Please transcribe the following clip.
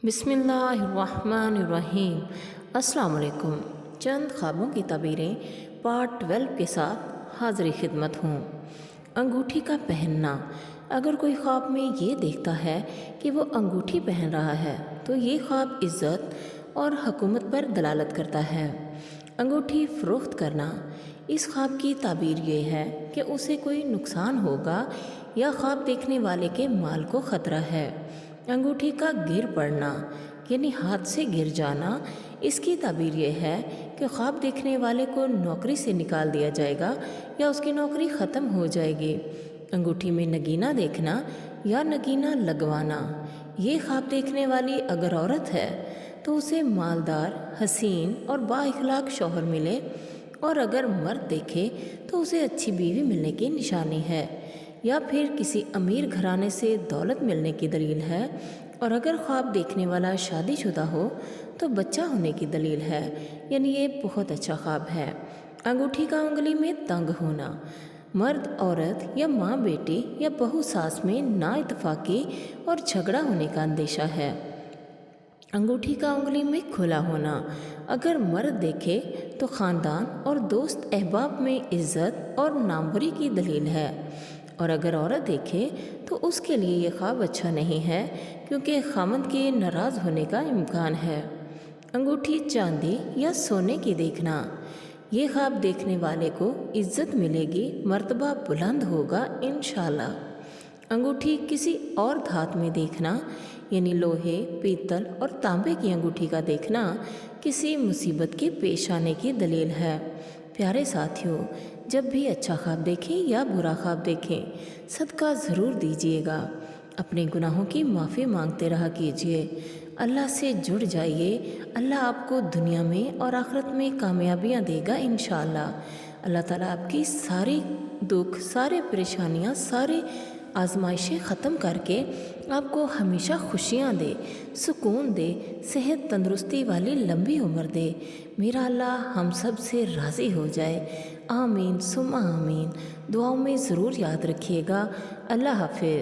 बिस्मिल्लाहिर्रहमानिर्रहीम। अस्सलाम वालेकुम। चंद ख्वाबों की तबीरें पार्ट 12 के साथ हाज़िर खिदमत हूँ। अंगूठी का पहनना। अगर कोई ख्वाब में ये देखता है कि वो अंगूठी पहन रहा है तो ये ख्वाब इज़्ज़त और हुकूमत पर दलालत करता है। अंगूठी फ़रोख्त करना। इस ख्वाब की ताबीर ये है कि उसे कोई नुकसान होगा या ख्वाब देखने वाले के माल को ख़तरा है। अंगूठी का गिर पड़ना यानी हाथ से गिर जाना, इसकी ताबीर ये है कि ख्वाब देखने वाले को नौकरी से निकाल दिया जाएगा या उसकी नौकरी ख़त्म हो जाएगी। अंगूठी में नगीना देखना या नगीना लगवाना। ये ख्वाब देखने वाली अगर औरत है तो उसे मालदार, हसीन और बाइखलाक शौहर मिले, और अगर मर्द देखे तो उसे अच्छी बीवी मिलने की निशानी है या फिर किसी अमीर घराने से दौलत मिलने की दलील है। और अगर ख्वाब देखने वाला शादीशुदा हो तो बच्चा होने की दलील है, यानी ये बहुत अच्छा ख्वाब है। अंगूठी का उंगली में तंग होना। मर्द औरत या माँ बेटी या बहू सास में नाइतफाक़ी और झगड़ा होने का अंदेशा है। अंगूठी का उंगली में खुला होना। अगर मर्द देखे तो ख़ानदान और दोस्त अहबाब में इज़्ज़त और नामवरी की दलील है, और अगर औरत देखे तो उसके लिए ये ख्वाब अच्छा नहीं है क्योंकि खामद के नाराज़ होने का इम्कान है। अंगूठी चांदी या सोने की देखना। ये ख्वाब देखने वाले को इज़्ज़त मिलेगी, मर्तबा बुलंद होगा इंशाअल्लाह। अंगूठी किसी और धात में देखना यानी लोहे, पीतल और तांबे की अंगूठी का देखना किसी मुसीबत के पेश आने की दलील है। प्यारे साथियों, जब भी अच्छा ख्वाब देखें या बुरा ख्वाब देखें, सदका ज़रूर दीजिएगा। अपने गुनाहों की माफ़ी मांगते रहा कीजिए। अल्लाह से जुड़ जाइए। अल्लाह आपको दुनिया में और आखिरत में कामयाबियाँ देगा इंशाअल्लाह। अल्लाह ताला आपकी सारी दुख, सारे परेशानियाँ, सारे आजमाइशें ख़त्म करके आपको हमेशा खुशियाँ दे, सुकून दे, सेहत तंदुरुस्ती वाली लंबी उम्र दे। मेरा अल्लाह हम सब से राज़ी हो जाए। आमीन सुम्मा आमीन। दुआओं में ज़रूर याद रखिएगा। अल्लाह हाफ़िज़।